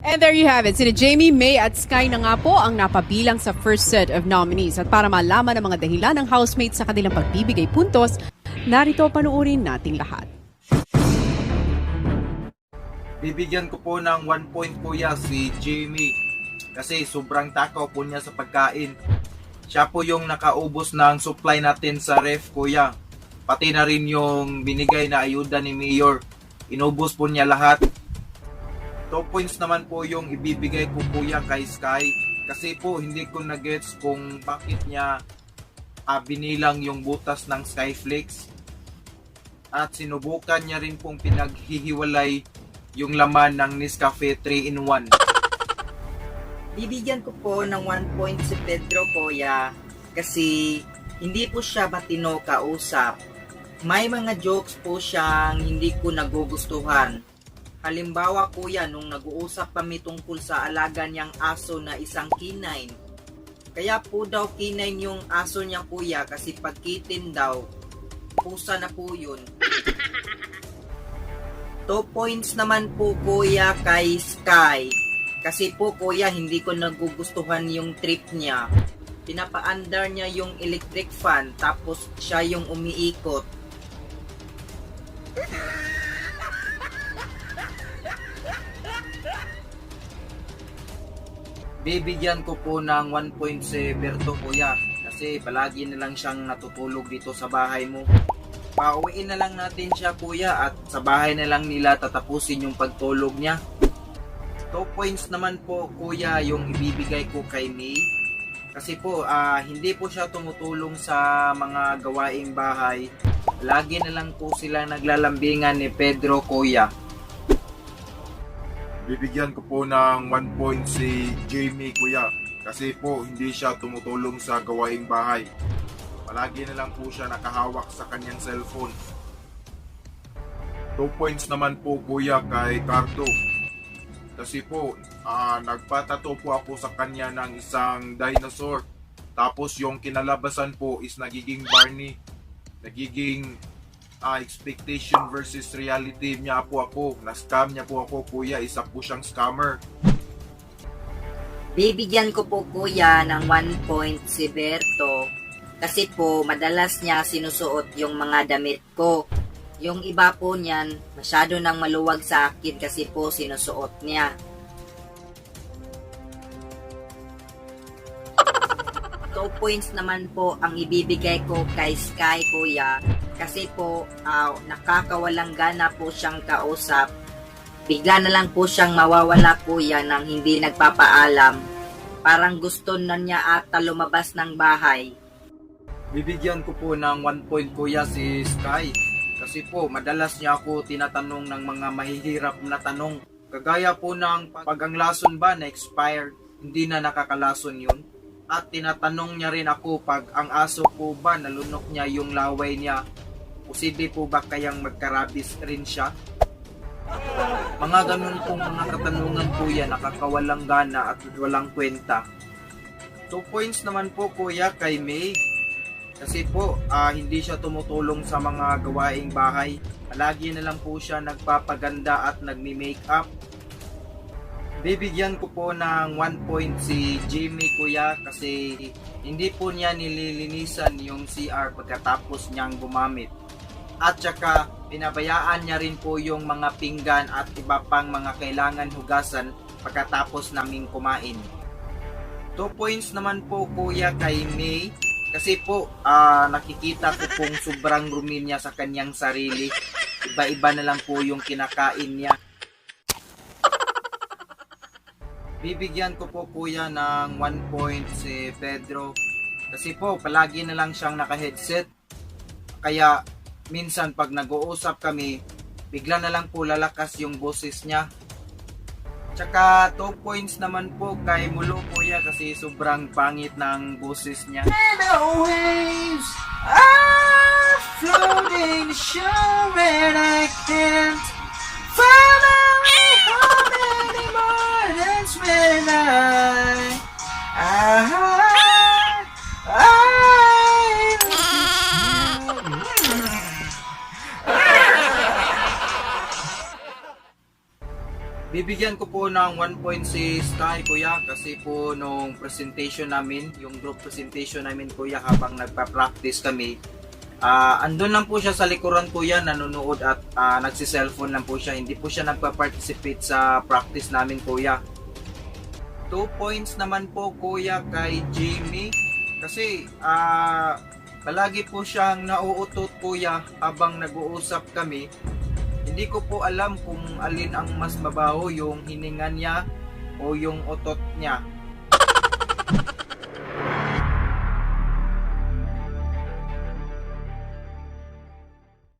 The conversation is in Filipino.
And there you have it. Sina Jamie, May at Sky na nga po ang napabilang sa first set of nominees. At para malaman ang mga dahilan ng housemates sa kanilang pagbibigay puntos, narito panuorin nating lahat. Bibigyan ko po ng 1 point kuya si Jamie kasi sobrang takaw po niya sa pagkain. Siya po yung nakaubos ng supply natin sa ref kuya. Pati na rin yung binigay na ayuda ni Mayor. Inubos po niya lahat. 2 points naman po yung ibibigay ko kuya kay Sky. Kasi po hindi ko na-gets kung bakit niya binilang yung butas ng Skyflakes. At sinubukan niya rin pong pinaghihiwalay yung laman ng Nescafe 3-in-1. Bibigyan ko po ng 1 point si Pedro kuya kasi hindi po siya matino kausap. May mga jokes po siyang hindi ko nagugustuhan. Halimbawa kuya, nung nag-uusap kami tungkol sa alaga niyang aso na isang canine. Kaya po daw canine yung aso niya kuya kasi pagkitin daw, pusa na po yun. 2 points naman po kuya kay Sky. Kasi po kuya, hindi ko nagugustuhan yung trip niya. Pinapaandar niya yung electric fan tapos siya yung umiikot. Bibigyan ko po ng 1 point si Berto kuya kasi palagi na lang siyang natutulog dito sa bahay mo. Pauwiin na lang natin siya kuya at sa bahay na lang nila tatapusin yung pagtulog niya. 2 points naman po kuya yung ibibigay ko kay May. Kasi po hindi po siya tumutulong sa mga gawaing bahay. Lagi na lang po sila naglalambingan ni Pedro kuya. Bibigyan ko po ng 1 point si Jamie kuya kasi po hindi siya tumutulong sa gawaing bahay. Palagi na lang po siya nakahawak sa kanyang cellphone. 2 points naman po kuya kay Cardo. Kasi po nagpatato po ako sa kanya ng isang dinosaur. Tapos yung kinalabasan po is nagiging Barney. Nagiging expectation versus reality niya po ako. Na-scam niya po ako kuya. Isa po siyang scammer. Bibigyan ko po kuya ng 1 point si Berto kasi po madalas niya sinusuot yung mga damit ko. Yung iba po niyan masyado nang maluwag sa akin kasi po sinusuot niya. So points naman po ang ibibigay ko kay Sky kuya kasi po nakakawalang gana po siyang kausap. Bigla na lang po siyang mawawala kuya nang hindi nagpapaalam. Parang gusto na niya ata lumabas ng bahay. Bibigyan ko po ng 1 point kuya si Sky. Kasi po madalas niya ako tinatanong ng mga mahihirap na tanong. Kagaya po ng pag ang lason ba na expired, hindi na nakakalason yun. At tinatanong niya rin ako pag ang aso po ba nalunok niya yung laway niya, posible po ba kayang magkarabis rin siya? Mga ganun pong mga katanungan po yan, nakakawalang gana at walang kwenta. 2 points naman po kuya kay May. Kasi po hindi siya tumutulong sa mga gawaing bahay. Palagi na lang po siya nagpapaganda at nagmi-makeup. Bibigyan ko po ng 1 point si Jamie kuya kasi hindi po niya nililinisan yung CR pagkatapos niyang gumamit. At saka pinabayaan niya rin po yung mga pinggan at iba pang mga kailangan hugasan pagkatapos naming kumain. 2 points naman po kuya kay May kasi po nakikita ko pong sobrang rumi niya sa kanyang sarili. Iba-iba na lang po yung kinakain niya. Bibigyan ko po kuya ng 1 point si Pedro kasi po palagi na lang siyang naka-headset. Kaya minsan pag nag-uusap kami, bigla na lang po lalakas yung boses niya. Tsaka 2 points naman po kay Mulo kuya kasi sobrang pangit ng boses niya. And the waves are floating the shore and I can't find a way home anymore. That's when bibigyan ko po ng 1 point si Sky, kuya, kasi po nung presentation namin, yung group presentation namin, kuya, habang nagpa-practice kami, andun lang po siya sa likuran, kuya, nanonood at nagsi-cellphone lang po siya. Hindi po siya nagpa-participate sa practice namin, kuya. 2 points naman po, kuya, kay Jamie, kasi palagi po siyang nauutot, kuya, habang nag-uusap kami. Hindi ko po alam kung alin ang mas mabaho, yung hininga niya o yung utot niya.